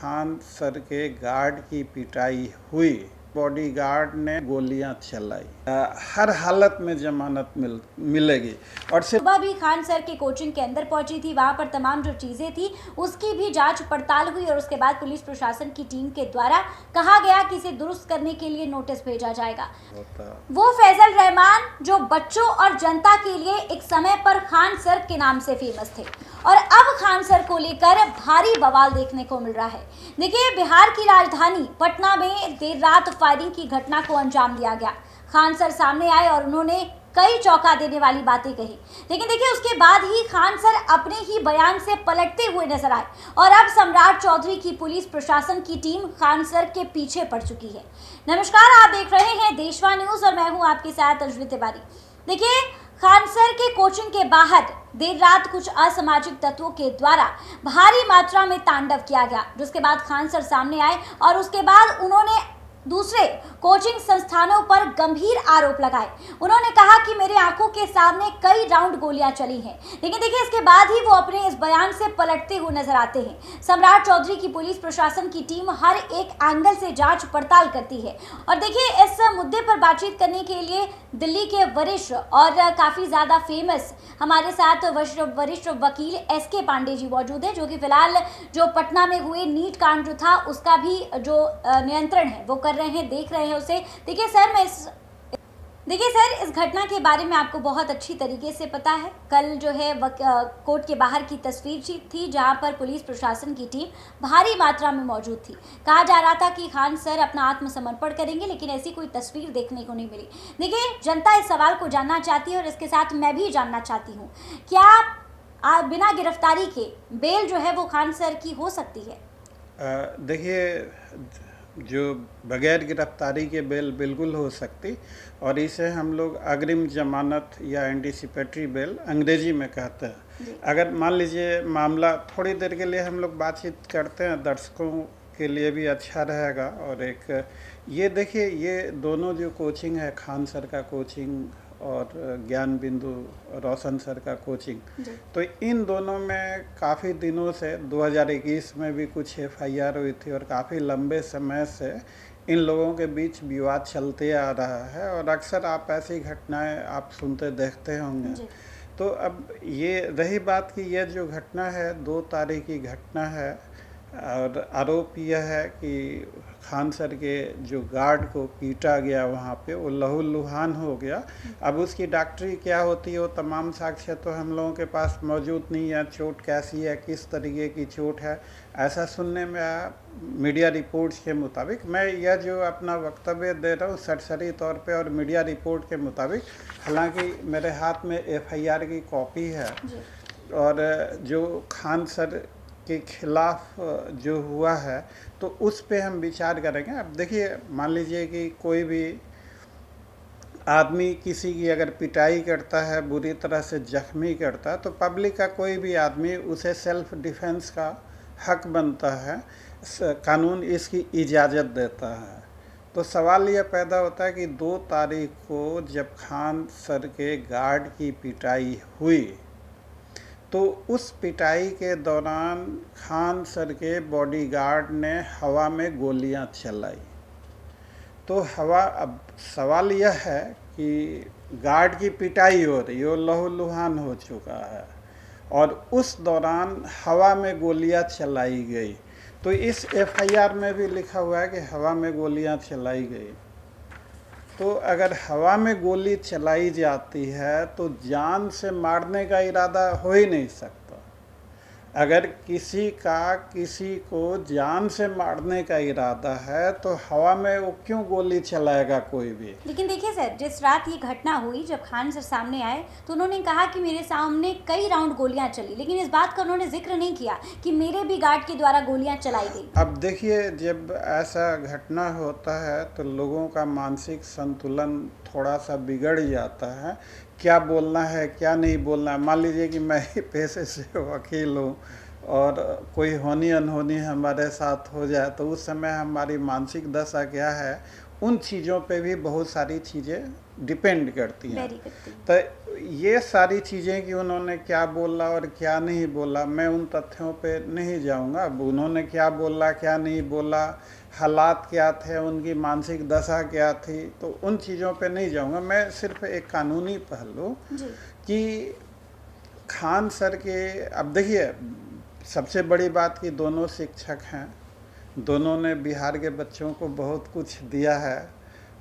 Khan sir के guard की पिटाई हुई, बॉडीगार्ड ने गोलियां चलाई। हर हालत में जमानत मिलेगी। और सुबह भी खान सर के कोचिंग के अंदर पहुंची थी, वहां पर तमाम जो चीजें थी उसकी भी जांच पड़ताल हुई और उसके बाद पुलिस प्रशासन की टीम के द्वारा कहा गया कि इसे दुरुस्त करने के लिए नोटिस भेजा जाएगा। वो फैजल रहमान जो बच्चों और जनता के लिए एक समय पर खान सर के नाम से फेमस थे और अब खान सर को लेकर भारी बवाल देखने को मिल रहा है। देखिए, बिहार की राजधानी पटना में देर रात फायरिंग की घटना को अंजाम दिया गया। खान सर सामने आए और उन्होंने कई चौंका देने वाली बातें कही, लेकिन देखिए उसके बाद ही खान सर अपने ही बयान से पलटते हुए नजर आए और अब सम्राट चौधरी की पुलिस प्रशासन की टीम खान सर के पीछे पड़ चुकी है। नमस्कार, आप देख रहे हैं देशवा न्यूज और मैं हूं आपके साथ अजवी तिवारी। देखिए, खान सर के कोचिंग के बाहर देर रात कुछ असामाजिक तत्वों के द्वारा भारी मात्रा में तांडव किया गया, जिसके बाद खान सर सामने आए और उसके बाद उन्होंने दूसरे कोचिंग संस्थानों पर गंभीर आरोप लगाए। उन्होंने कहा कि मेरे आंखों के सामने कई राउंड गोलियां चली हैं, लेकिन देखिए इसके बाद ही वो अपने इस बयान से पलटते हुए नजर आते हैं। सम्राट चौधरी की पुलिस प्रशासन की टीम हर एक एंगल से जांच पड़ताल करती है और देखिए इस मुद्दे पर बातचीत करने के लिए दिल्ली के वरिष्ठ और काफी ज्यादा फेमस हमारे साथ वरिष्ठ वकील एसके पांडे जी मौजूद है, जो कि फिलहाल जो पटना में हुए नीट कांड जो था उसका भी जो नियंत्रण है वो कर रहे हैं, देख रहे हैं उसे। देखिए सर, इस घटना के बारे में आपको बहुत अच्छी तरीके से पता है। कल जो है कोर्ट के बाहर की तस्वीर थी जहां पर पुलिस प्रशासन की टीम भारी मात्रा में मौजूद थी। कहा जा रहा था कि खान सर अपना आत्मसमर्पण करेंगे, लेकिन ऐसी कोई तस्वीर देखने को नहीं मिली। देखिए, जनता इस सवाल को जानना चाहती है और इसके साथ मैं भी जानना चाहती हूँ, क्या बिना गिरफ्तारी के बेल जो है वो खान सर की हो सकती है? देखिए, जो बगैर गिरफ्तारी के बेल बिल्कुल हो सकती, और इसे हम लोग अग्रिम जमानत या एंटीसिपेटरी बेल अंग्रेजी में कहते हैं। अगर मान लीजिए मामला थोड़ी देर के लिए हम लोग बातचीत करते हैं, दर्शकों के लिए भी अच्छा रहेगा। और एक ये देखिए, ये दोनों जो कोचिंग है, खान सर का कोचिंग और ज्ञान बिंदु रोशन सर का कोचिंग, तो इन दोनों में काफ़ी दिनों से 2021 में भी कुछ FIR हुई थी और काफ़ी लंबे समय से इन लोगों के बीच विवाद चलते आ रहा है और अक्सर आप ऐसी घटनाएं आप सुनते देखते होंगे। तो अब ये रही बात कि यह जो घटना है 2 तारीख की घटना है और आरोप यह है कि खान सर के जो गार्ड को पीटा गया वहाँ पे, वो लहूलुहान हो गया। अब उसकी डॉक्टरी क्या होती है, वो तमाम साक्ष्य तो हम लोगों के पास मौजूद नहीं है। चोट कैसी है, किस तरीके की चोट है, ऐसा सुनने में आया मीडिया रिपोर्ट्स के मुताबिक। मैं यह जो अपना वक्तव्य दे रहा हूँ सरसरी तौर पे और मीडिया रिपोर्ट के मुताबिक, हालांकि मेरे हाथ में FIR की कॉपी है और जो खान सर के खिलाफ जो हुआ है तो उस पे हम विचार करेंगे। अब देखिए, मान लीजिए कि कोई भी आदमी किसी की अगर पिटाई करता है, बुरी तरह से जख्मी करता है, तो पब्लिक का कोई भी आदमी उसे सेल्फ डिफेंस का हक बनता है, कानून इसकी इजाज़त देता है। तो सवाल यह पैदा होता है कि 2 तारीख को जब खान सर के गार्ड की पिटाई हुई, तो उस पिटाई के दौरान खान सर के बॉडीगार्ड ने हवा में गोलियां चलाई। तो अब सवाल यह है कि गार्ड की पिटाई हो रही है, वो लहूलुहान हो चुका है और उस दौरान हवा में गोलियां चलाई गई। तो इस FIR में भी लिखा हुआ है कि हवा में गोलियां चलाई गई। तो अगर हवा में गोली चलाई जाती है तो जान से मारने का इरादा हो ही नहीं सकता। अगर किसी को जान से मारने का इरादा है तो हवा में वो क्यों गोली चलाएगा कोई भी? लेकिन देखिए सर, जिस रात ये घटना हुई, जब खान सर सामने आए तो उन्होंने कहा कि मेरे सामने कई राउंड गोलियां चली, लेकिन इस बात का उन्होंने जिक्र नहीं किया कि मेरे भी गार्ड के द्वारा गोलियां चलाई गई। अब देखिए, जब ऐसा घटना होता है तो लोगों का मानसिक संतुलन थोड़ा सा बिगड़ जाता है, क्या बोलना है क्या नहीं बोलना है। मान लीजिए कि मैं ही पेशे से वकील हूँ और कोई होनी अनहोनी हमारे साथ हो जाए, तो उस समय हमारी मानसिक दशा क्या है उन चीज़ों पे भी बहुत सारी चीज़ें डिपेंड करती हैं। Very good. तो ये सारी चीज़ें कि उन्होंने क्या बोला और क्या नहीं बोला, मैं उन तथ्यों पे नहीं जाऊंगा। अब उन्होंने क्या बोला, क्या नहीं बोला, हालात क्या थे, उनकी मानसिक दशा क्या थी, तो उन चीज़ों पे नहीं जाऊंगा। मैं सिर्फ एक कानूनी पहलू जी। कि खान सर के, अब देखिए सबसे बड़ी बात कि दोनों शिक्षक हैं, दोनों ने बिहार के बच्चों को बहुत कुछ दिया है।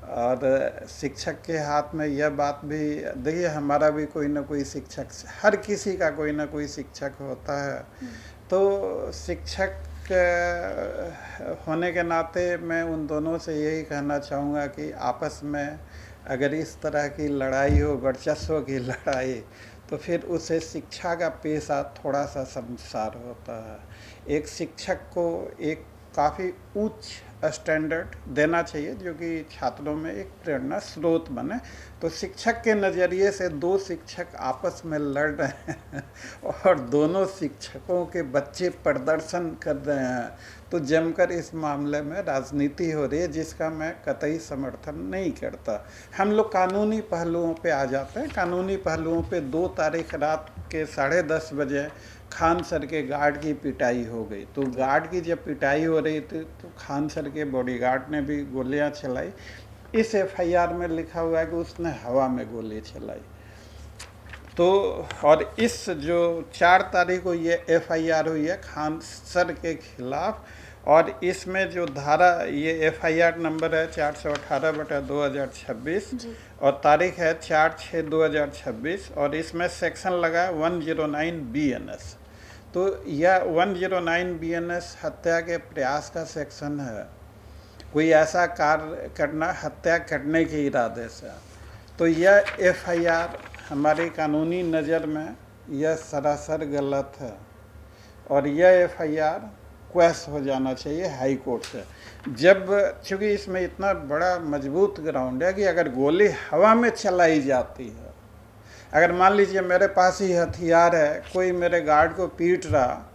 और शिक्षक के हाथ में यह बात भी, देखिए हमारा भी कोई ना कोई शिक्षक, हर किसी का कोई ना कोई शिक्षक होता है। तो शिक्षक होने के नाते मैं उन दोनों से यही कहना चाहूँगा कि आपस में अगर इस तरह की लड़ाई हो, वर्चस्व की लड़ाई, तो फिर उसे शिक्षा का पेशा थोड़ा सा संसार होता है। एक शिक्षक को एक काफ़ी उच्च स्टैंडर्ड देना चाहिए जो कि छात्रों में एक प्रेरणा स्रोत बने। तो शिक्षक के नज़रिए से दो शिक्षक आपस में लड़ रहे हैं और दोनों शिक्षकों के बच्चे प्रदर्शन कर रहे हैं, तो जमकर इस मामले में राजनीति हो रही है, जिसका मैं कतई समर्थन नहीं करता। हम लोग कानूनी पहलुओं पे आ जाते हैं। कानूनी पहलुओं पे 2 तारीख रात के 10:30 बजे खान सर के गार्ड की पिटाई हो गई। तो गार्ड की जब पिटाई हो रही थी तो खान सर के बॉडीगार्ड ने भी गोलियां चलाई। इस एफआईआर में लिखा हुआ है कि उसने हवा में गोली चलाई। तो और इस जो 4 तारीख को ये एफआईआर हुई है खान सर के खिलाफ, और इसमें जो धारा, ये एफआईआर नंबर है 418/2026 और तारीख है 4/6/2026 और इसमें सेक्शन लगा है 109 BNS। तो यह 109 BNS हत्या के प्रयास का सेक्शन है, कोई ऐसा कार्य करना हत्या करने के इरादे से। तो यह एफआईआर हमारी कानूनी नज़र में यह सरासर गलत है और यह एफआईआर क्वैश हो जाना चाहिए हाई कोर्ट से। जब चूँकि इसमें इतना बड़ा मजबूत ग्राउंड है कि अगर गोली हवा में चलाई जाती है, अगर मान लीजिए मेरे पास ही हथियार है, कोई मेरे गार्ड को पीट रहा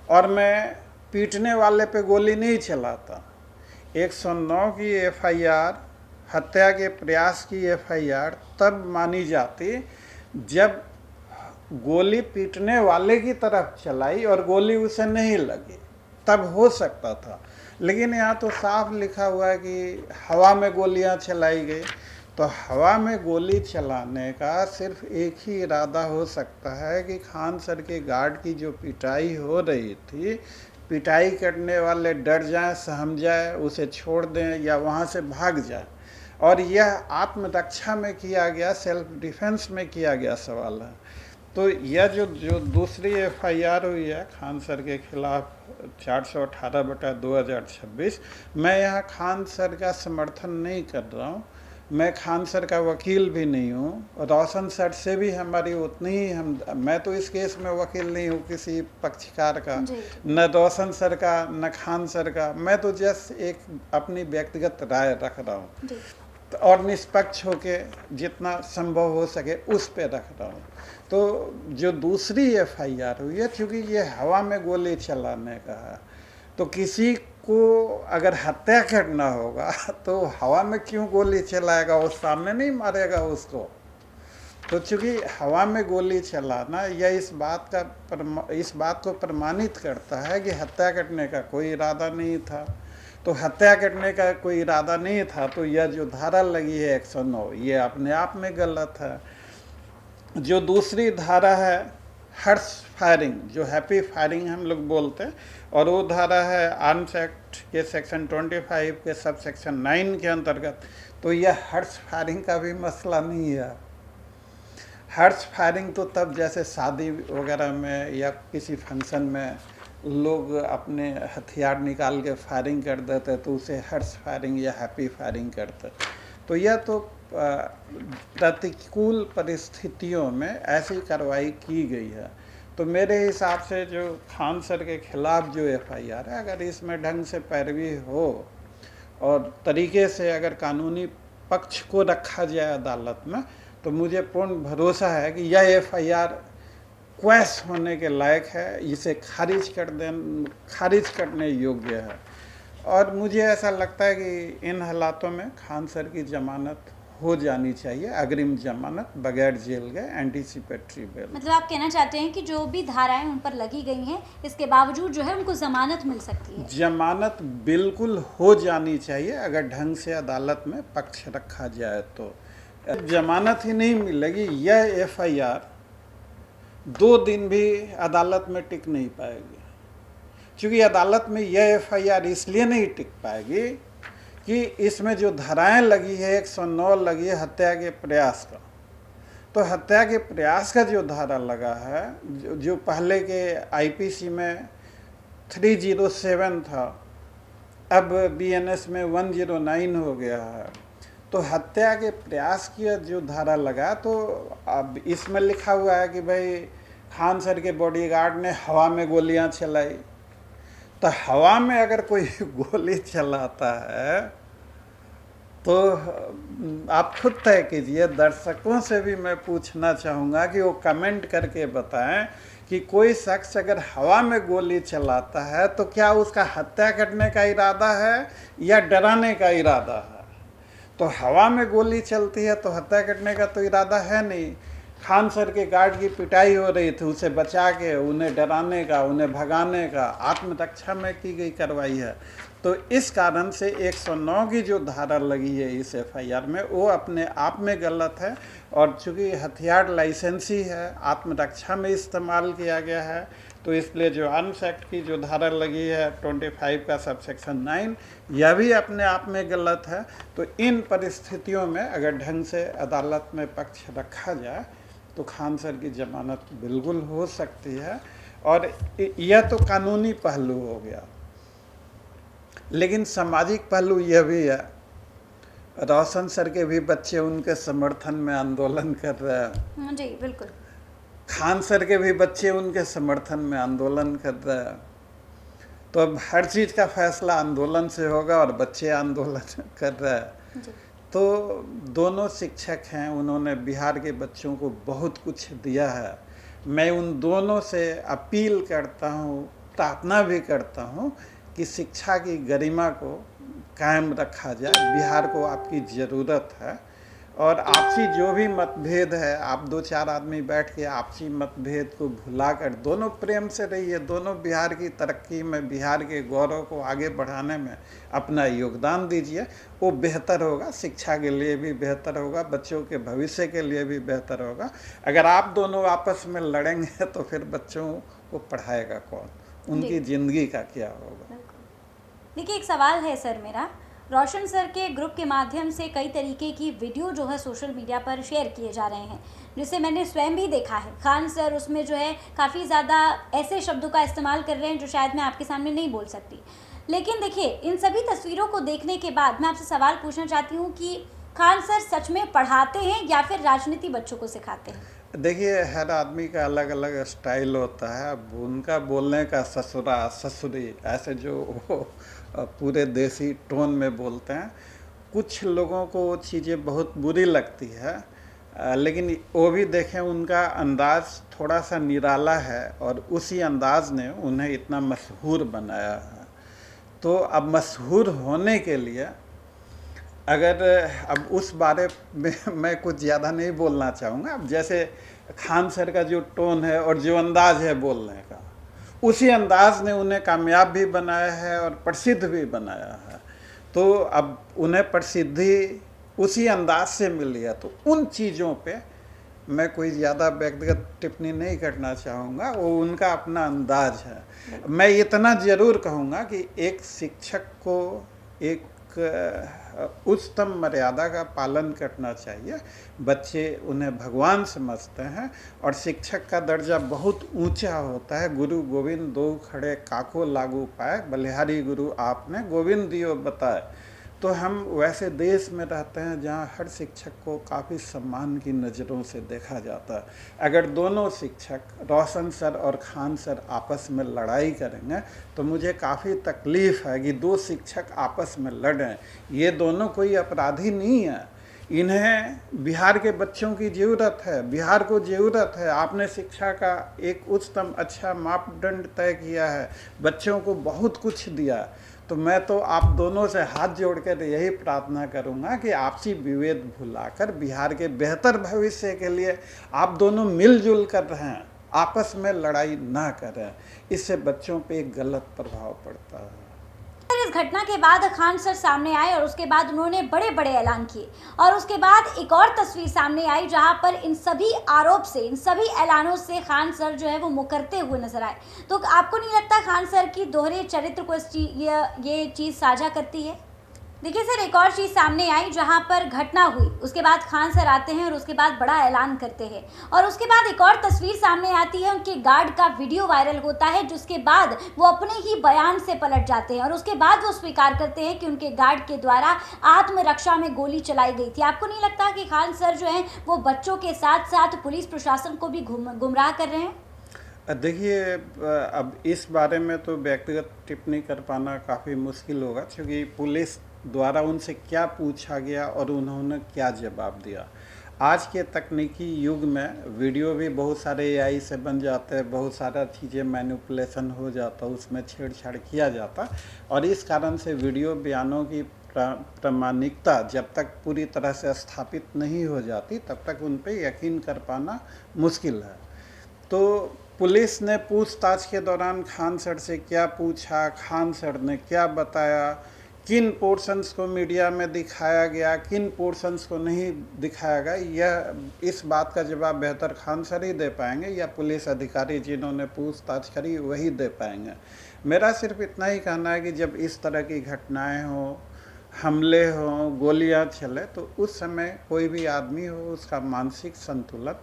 और मैं पीटने वाले पे गोली नहीं चलाता, 109 की एफआईआर, हत्या के प्रयास की एफआईआर तब मानी जाती जब गोली पीटने वाले की तरफ चलाई और गोली उसे नहीं लगी, तब हो सकता था। लेकिन यहाँ तो साफ लिखा हुआ है कि हवा में गोलियाँ चलाई गई। तो हवा में गोली चलाने का सिर्फ एक ही इरादा हो सकता है कि खान सर के गार्ड की जो पिटाई हो रही थी, पिटाई करने वाले डर जाएं, सहम जाए, उसे छोड़ दें या वहाँ से भाग जाए। और यह आत्मरक्षा में किया गया, सेल्फ डिफेंस में किया गया सवाल है। तो यह जो दूसरी एफआईआर हुई है खान सर के खिलाफ 418/2026, मैं यहाँ खान सर का समर्थन नहीं कर रहा हूँ। मैं खान सर का वकील भी नहीं हूँ। रोशन सर से भी हमारी उतनी ही मैं तो इस केस में वकील नहीं हूँ किसी पक्षकार का, न रोशन सर का न खान सर का। मैं तो जस्ट एक अपनी व्यक्तिगत राय रख रहा हूँ और निष्पक्ष होके जितना संभव हो सके उस पे रख रहा हूँ। तो जो दूसरी एफआईआर हुई है, क्योंकि ये हवा में गोली चलाने का है, तो किसी को अगर हत्या करना होगा तो हवा में क्यों गोली चलाएगा, वो सामने नहीं मारेगा उसको। तो चूँकि हवा में गोली चलाना यह इस बात को प्रमाणित करता है कि हत्या करने का कोई इरादा नहीं था। तो हत्या करने का कोई इरादा नहीं था, तो यह जो धारा लगी है 109, ये अपने आप में गलत है। जो दूसरी धारा है हर्ष फायरिंग, जो हैप्पी फायरिंग हम लोग बोलते हैं, और वो धारा है आर्म्स एक्ट के सेक्शन 25 के सब सेक्शन 9 के अंतर्गत। तो यह हर्ष फायरिंग का भी मसला नहीं है। हर्ष फायरिंग तो तब जैसे शादी वगैरह में या किसी फंक्शन में लोग अपने हथियार निकाल के फायरिंग कर देते, तो उसे हर्ष फायरिंग या हैप्पी फायरिंग करते। तो यह तो प्रतिकूल परिस्थितियों में ऐसी कार्रवाई की गई है। तो मेरे हिसाब से जो खान सर के खिलाफ जो एफआईआर है, अगर इसमें ढंग से पैरवी हो और तरीके से अगर कानूनी पक्ष को रखा जाए अदालत में, तो मुझे पूर्ण भरोसा है कि यह एफआईआर क्वैश होने के लायक है, इसे खारिज करने योग्य है। और मुझे ऐसा लगता है कि इन हालातों में खान सर की जमानत हो जानी चाहिए, अग्रिम जमानत बगैर जेल गए, एंटीसिपेटरी बेल। मतलब आप कहना चाहते हैं कि जो भी धाराएं उन पर लगी गई हैं इसके बावजूद जो है उनको जमानत मिल सकती है? जमानत बिल्कुल हो जानी चाहिए अगर ढंग से अदालत में पक्ष रखा जाए तो। जमानत ही नहीं मिलेगी, यह एफआईआर 2 दिन भी अदालत में टिक नहीं पाएगी, क्योंकि अदालत में यह एफआईआर इसलिए नहीं टिक पाएगी कि इसमें जो धाराएं लगी है 109 लगी है हत्या के प्रयास का। तो हत्या के प्रयास का जो धारा लगा है, जो पहले के आईपीसी में 307 था, अब बीएनएस में 109 हो गया है। तो हत्या के प्रयास की जो धारा लगा, तो अब इसमें लिखा हुआ है कि भाई खान सर के बॉडीगार्ड ने हवा में गोलियां चलाई। तो हवा में अगर कोई गोली चलाता है तो आप खुद तय कीजिए। दर्शकों से भी मैं पूछना चाहूँगा कि वो कमेंट करके बताएं कि कोई शख्स अगर हवा में गोली चलाता है तो क्या उसका हत्या करने का इरादा है या डराने का इरादा है। तो हवा में गोली चलती है तो हत्या करने का तो इरादा है नहीं। खान सर के गार्ड की पिटाई हो रही थी, उसे बचा के, उन्हें डराने का, उन्हें भगाने का, आत्मरक्षा में की गई कार्रवाई है। तो इस कारण से 109 की जो धारा लगी है इस एफआईआर में, वो अपने आप में गलत है। और चूँकि हथियार लाइसेंसी है, आत्मरक्षा में इस्तेमाल किया गया है, तो इसलिए जो आर्म्स एक्ट की जो धारा लगी है 25 का सबसेक्शन 9, यह भी अपने आप में गलत है। तो इन परिस्थितियों में अगर ढंग से अदालत में पक्ष रखा जाए तो खान सर की जमानत बिल्कुल हो सकती है। और यह तो कानूनी पहलू हो गया, लेकिन सामाजिक पहलू यह भी है। रोशन सर के भी बच्चे उनके समर्थन में आंदोलन कर रहे हैं। जी बिल्कुल। खान सर के भी बच्चे उनके समर्थन में आंदोलन कर रहे हैं। तो अब हर चीज़ का फैसला आंदोलन से होगा और बच्चे आंदोलन कर रहे हैं। तो दोनों शिक्षक हैं, उन्होंने बिहार के बच्चों को बहुत कुछ दिया है। मैं उन दोनों से अपील करता हूँ, प्रार्थना भी करता हूँ कि शिक्षा की गरिमा को कायम रखा जाए। बिहार को आपकी ज़रूरत है। और आपसी जो भी मतभेद है, आप 2-4 आदमी बैठ के आपसी मतभेद को भुलाकर दोनों प्रेम से रहिए। दोनों बिहार की तरक्की में, बिहार के गौरव को आगे बढ़ाने में अपना योगदान दीजिए। वो बेहतर होगा, शिक्षा के लिए भी बेहतर होगा, बच्चों के भविष्य के लिए भी बेहतर होगा। अगर आप दोनों आपस में लड़ेंगे तो फिर बच्चों को पढ़ाएगा कौन, उनकी ज़िंदगी का क्या होगा। देखिए, एक सवाल है सर मेरा। रोशन सर के ग्रुप के माध्यम से कई तरीके की वीडियो जो है सोशल मीडिया पर शेयर किए जा रहे हैं, जिसे मैंने स्वयं भी देखा है। खान सर उसमें जो है काफ़ी ज़्यादा ऐसे शब्दों का इस्तेमाल कर रहे हैं जो शायद मैं आपके सामने नहीं बोल सकती। लेकिन देखिए, इन सभी तस्वीरों को देखने के बाद मैं आपसे सवाल पूछना चाहती हूँ कि खान सर सच में पढ़ाते हैं या फिर राजनीति बच्चों को सिखाते हैं? देखिए, हर आदमी का अलग अलग स्टाइल होता है। अब उनका बोलने का ससुरा ससुरी ऐसे जो पूरे देसी टोन में बोलते हैं, कुछ लोगों को वो चीज़ें बहुत बुरी लगती है। लेकिन वो भी देखें, उनका अंदाज़ थोड़ा सा निराला है और उसी अंदाज़ ने उन्हें इतना मशहूर बनाया है। तो अब मशहूर होने के लिए अगर अब उस बारे में मैं कुछ ज़्यादा नहीं बोलना चाहूँगा। अब जैसे खान सर का जो टोन है और जो अंदाज़ है बोलने का, उसी अंदाज़ ने उन्हें कामयाब भी बनाया है और प्रसिद्ध भी बनाया है। तो अब उन्हें प्रसिद्धि उसी अंदाज से मिली है। तो उन चीज़ों पे मैं कोई ज़्यादा व्यक्तिगत टिप्पणी नहीं करना चाहूँगा, वो उनका अपना अंदाज है। मैं इतना ज़रूर कहूँगा कि एक शिक्षक को एक उच्चतम मर्यादा का पालन करना चाहिए। बच्चे उन्हें भगवान समझते हैं और शिक्षक का दर्जा बहुत ऊंचा होता है। गुरु गोविंद दो खड़े काको लागू पाए, बलिहारी गुरु आपने गोविंद दियो बताए। तो हम वैसे देश में रहते हैं जहाँ हर शिक्षक को काफ़ी सम्मान की नज़रों से देखा जाता है। अगर दोनों शिक्षक रोशन सर और खान सर आपस में लड़ाई करेंगे तो मुझे काफ़ी तकलीफ़ है कि 2 शिक्षक आपस में लड़ें। ये दोनों कोई अपराधी नहीं है। इन्हें बिहार के बच्चों की ज़रूरत है, बिहार को ज़रूरत है। आपने शिक्षा का एक उच्चतम अच्छा मापदंड तय किया है, बच्चों को बहुत कुछ दिया। तो मैं तो आप दोनों से हाथ जोड़कर यही प्रार्थना करूंगा कि आपसी विभेद भुलाकर बिहार के बेहतर भविष्य के लिए आप दोनों मिलजुल कर रहें, आपस में लड़ाई ना करें। इससे बच्चों पे एक गलत प्रभाव पड़ता है। इस घटना के बाद खान सर सामने आए और उसके बाद उन्होंने बड़े बड़े ऐलान किए और उसके बाद एक और तस्वीर सामने आई जहां पर इन सभी आरोप से, इन सभी ऐलानों से खान सर जो है वो मुकरते हुए नजर आए। तो आपको नहीं लगता खान सर की दोहरे चरित्र को ये चीज़ साझा करती है? देखिए सर, एक और चीज़ सामने आई जहां पर घटना हुई, उसके बाद खान सर आते हैं और उसके बाद बड़ा ऐलान करते हैं और उसके बाद एक और तस्वीर सामने आती है, उनके गार्ड का वीडियो वायरल होता है, जिसके बाद वो अपने ही बयान से पलट जाते हैं और उसके बाद वो स्वीकार करते हैं कि उनके गार्ड के द्वारा आत्मरक्षा में गोली चलाई गई थी। आपको नहीं लगता कि खान सर जो हैं वो बच्चों के साथ साथ पुलिस प्रशासन को भी गुमराह कर रहे हैं? देखिए, अब इस बारे में तो व्यक्तिगत टिप्पणी कर पाना काफ़ी मुश्किल होगा, क्योंकि पुलिस द्वारा उनसे क्या पूछा गया और उन्होंने क्या जवाब दिया। आज के तकनीकी युग में वीडियो भी बहुत सारे एआई से बन जाते हैं, बहुत सारा चीज़ें मैनिपुलेशन हो जाता, उसमें छेड़छाड़ किया जाता, और इस कारण से वीडियो बयानों की प्रामाणिकता जब तक पूरी तरह से स्थापित नहीं हो जाती तब तक उन पर यकीन कर पाना मुश्किल है। तो पुलिस ने पूछताछ के दौरान खान सर से क्या पूछा, खान सर ने क्या बताया, किन पोर्शंस को मीडिया में दिखाया गया, किन पोर्शंस को नहीं दिखाया गया, यह इस बात का जवाब बेहतर खान सर ही दे पाएंगे या पुलिस अधिकारी जिन्होंने पूछताछ करी वही दे पाएंगे। मेरा सिर्फ इतना ही कहना है कि जब इस तरह की घटनाएं हों, हमले हों, गोलियां चले, तो उस समय कोई भी आदमी हो उसका मानसिक संतुलन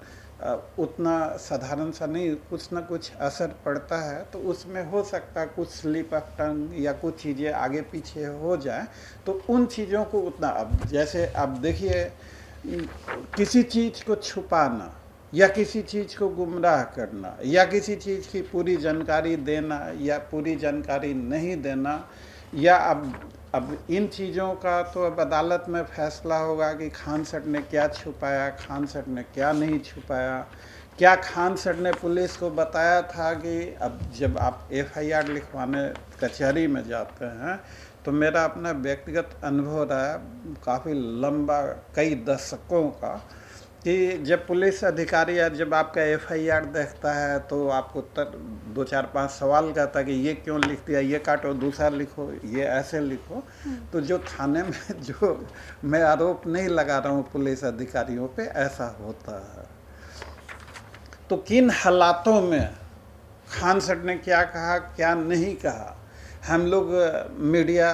उतना साधारण सा नहीं, कुछ ना कुछ असर पड़ता है। तो उसमें हो सकता है कुछ स्लिप ऑफ टंग या कुछ चीज़ें आगे पीछे हो जाए, तो उन चीज़ों को उतना, अब जैसे अब देखिए, किसी चीज़ को छुपाना या किसी चीज़ को गुमराह करना या किसी चीज़ की पूरी जानकारी देना या पूरी जानकारी नहीं देना, या अब इन चीज़ों का तो अब अदालत में फैसला होगा कि खान सर ने क्या छुपाया, खान सर ने क्या नहीं छुपाया, क्या खान सर ने पुलिस को बताया था कि अब जब आप एफआईआर लिखवाने कचहरी में जाते हैं, तो मेरा अपना व्यक्तिगत अनुभव रहा है काफ़ी लंबा, कई दशकों का, कि जब पुलिस अधिकारी या जब आपका एफआईआर देखता है तो आपको 2 4 5 सवाल करता है कि ये क्यों लिख दिया, ये काटो, दूसरा लिखो, ये ऐसे लिखो। तो जो थाने में जो मैं आरोप नहीं लगा रहा हूँ पुलिस अधिकारियों पे, ऐसा होता है। तो किन हालातों में खान सर ने क्या कहा, क्या नहीं कहा, हम लोग मीडिया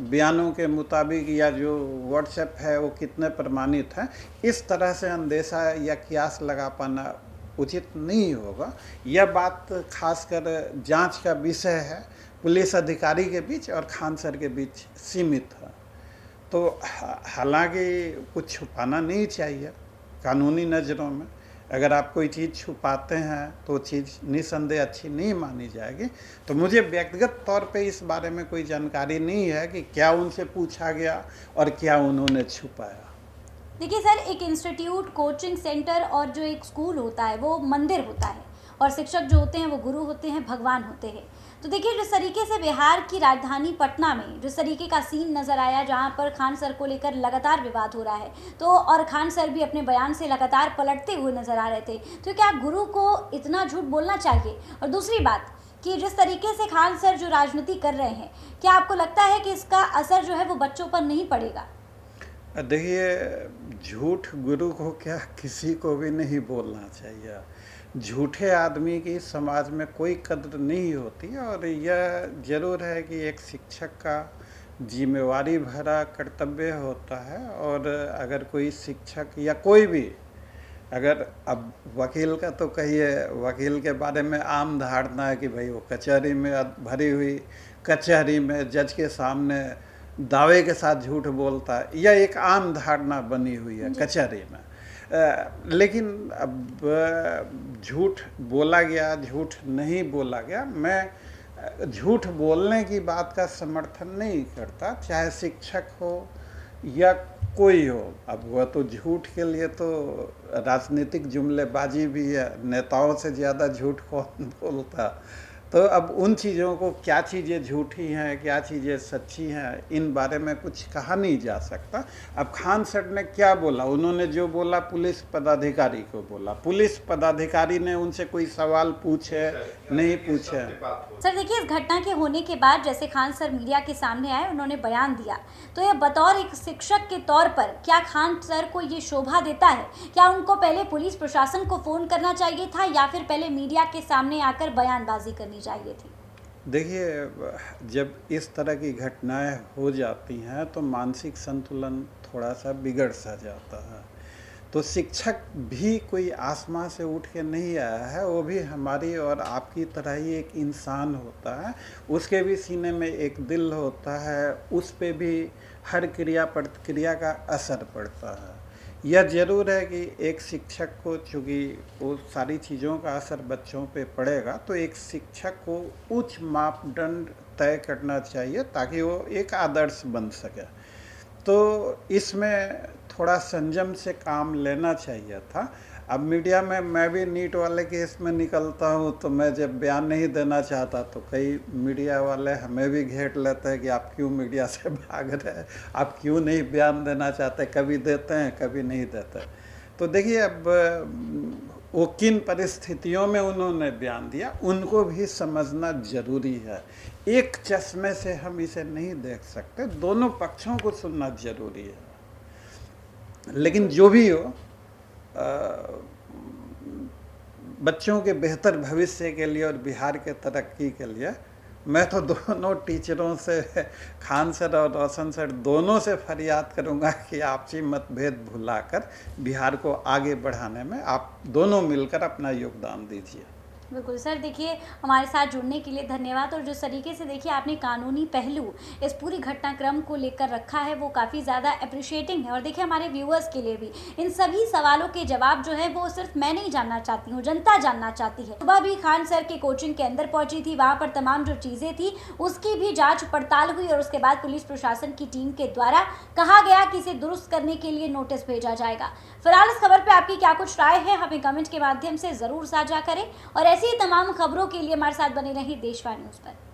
बयानों के मुताबिक या जो व्हाट्सएप है वो कितने प्रमाणित हैं, इस तरह से अंदेशा या कियास लगा पाना उचित नहीं होगा। यह बात खासकर जांच का विषय है, पुलिस अधिकारी के बीच और खान सर के बीच सीमित है। तो हालांकि कुछ छुपाना नहीं चाहिए कानूनी नज़रों में। अगर आप कोई चीज़ छुपाते हैं तो चीज़ निसंदेह अच्छी नहीं मानी जाएगी। तो मुझे व्यक्तिगत तौर पे इस बारे में कोई जानकारी नहीं है कि क्या उनसे पूछा गया और क्या उन्होंने छुपाया। देखिए सर, एक इंस्टीट्यूट, कोचिंग सेंटर और जो एक स्कूल होता है वो मंदिर होता है और शिक्षक जो होते हैं वो गुरु होते हैं, भगवान होते हैं। तो देखिए, जिस तरीके से बिहार की राजधानी पटना में जिस तरीके का सीन नज़र आया जहां पर खान सर को लेकर लगातार विवाद हो रहा है, तो और खान सर भी अपने बयान से लगातार पलटते हुए नज़र आ रहे थे, तो क्या गुरु को इतना झूठ बोलना चाहिए? और दूसरी बात कि जिस तरीके से खान सर जो राजनीति कर रहे हैं, क्या आपको लगता है कि इसका असर जो है वो बच्चों पर नहीं पड़ेगा? देखिए, झूठ गुरु को क्या किसी को भी नहीं बोलना चाहिए। झूठे आदमी की समाज में कोई कद्र नहीं होती, और यह ज़रूर है कि एक शिक्षक का जिम्मेवारी भरा कर्तव्य होता है। और अगर कोई शिक्षक या कोई भी, अगर अब वकील का तो कहिए, वकील के बारे में आम धारणा है कि भाई वो कचहरी में भरी हुई कचहरी में जज के सामने दावे के साथ झूठ बोलता है, यह एक आम धारणा बनी हुई है कचहरी में। लेकिन अब झूठ बोला गया, झूठ नहीं बोला गया, मैं झूठ बोलने की बात का समर्थन नहीं करता, चाहे शिक्षक हो या कोई हो। अब वह तो झूठ के लिए तो राजनीतिक जुमलेबाजी भी है, नेताओं से ज़्यादा झूठ कौन बोलता। तो तो अब उन चीज़ों को, क्या चीज़ें झूठी हैं क्या चीज़ें सच्ची हैं, इन बारे में कुछ कहा नहीं जा सकता। अब खान सर ने क्या बोला, उन्होंने जो बोला पुलिस पदाधिकारी को बोला, पुलिस पदाधिकारी ने उनसे कोई सवाल पूछे नहीं पूछे। सर देखिए, इस घटना के होने के बाद जैसे खान सर मीडिया के सामने आए, उन्होंने बयान दिया, तो ये बतौर एक शिक्षक के तौर पर क्या खान सर को ये शोभा देता है? क्या उनको पहले पुलिस प्रशासन को फ़ोन करना चाहिए था या फिर पहले मीडिया के सामने आकर बयानबाजी करनी चाहिए थी? देखिए, जब इस तरह की घटनाएं हो जाती हैं तो मानसिक संतुलन थोड़ा सा बिगड़ सा जाता है। तो शिक्षक भी कोई आसमां से उठ के नहीं आया है, वो भी हमारी और आपकी तरह ही एक इंसान होता है। उसके भी सीने में एक दिल होता है, उस पे भी हर क्रिया प्रतिक्रिया का असर पड़ता है। यह ज़रूर है कि एक शिक्षक को, चूँकि वो सारी चीज़ों का असर बच्चों पे पड़ेगा, तो एक शिक्षक को उच्च मापदंड तय करना चाहिए ताकि वो एक आदर्श बन सके। तो इसमें थोड़ा संयम से काम लेना चाहिए था। अब मीडिया में मैं भी नीट वाले केस में निकलता हूँ, तो मैं जब बयान नहीं देना चाहता तो कई मीडिया वाले हमें भी घेर लेते हैं कि आप क्यों मीडिया से भाग रहे हैं, आप क्यों नहीं बयान देना चाहते, कभी देते हैं कभी नहीं देते। तो देखिए, अब वो किन परिस्थितियों में उन्होंने बयान दिया उनको भी समझना ज़रूरी है। एक चश्मे से हम इसे नहीं देख सकते, दोनों पक्षों को सुनना ज़रूरी है। लेकिन जो भी हो, बच्चों के बेहतर भविष्य के लिए और बिहार के तरक्की के लिए मैं तो दोनों टीचरों से, खान सर और रोशन सर दोनों से फरियाद करूंगा कि आपसी मतभेद भुलाकर बिहार को आगे बढ़ाने में आप दोनों मिलकर अपना योगदान दीजिए। बिल्कुल सर, देखिए हमारे साथ जुड़ने के लिए धन्यवाद। और जिस तरीके से देखिए आपने कानूनी पहलू इस पूरी घटनाक्रम को लेकर रखा है वो काफ़ी ज़्यादा अप्रिशिएटिंग है। और देखिए हमारे व्यूअर्स के लिए भी इन सभी सवालों के जवाब जो है वो सिर्फ मैं नहीं जानना चाहती हूँ, जनता जानना चाहती है। सुबह भी खान सर के कोचिंग के अंदर पहुंची थी, वहाँ पर तमाम जो चीज़ें थी उसकी भी जाँच पड़ताल हुई और उसके बाद पुलिस प्रशासन की टीम के द्वारा कहा गया कि इसे दुरुस्त करने के लिए नोटिस भेजा जाएगा। फिलहाल इस खबर पर आपकी क्या कुछ राय है, हमें कमेंट के माध्यम से ज़रूर साझा करें और ऐसी ही तमाम खबरों के लिए हमारे साथ बने रहिए देशवाणी न्यूज़ पर।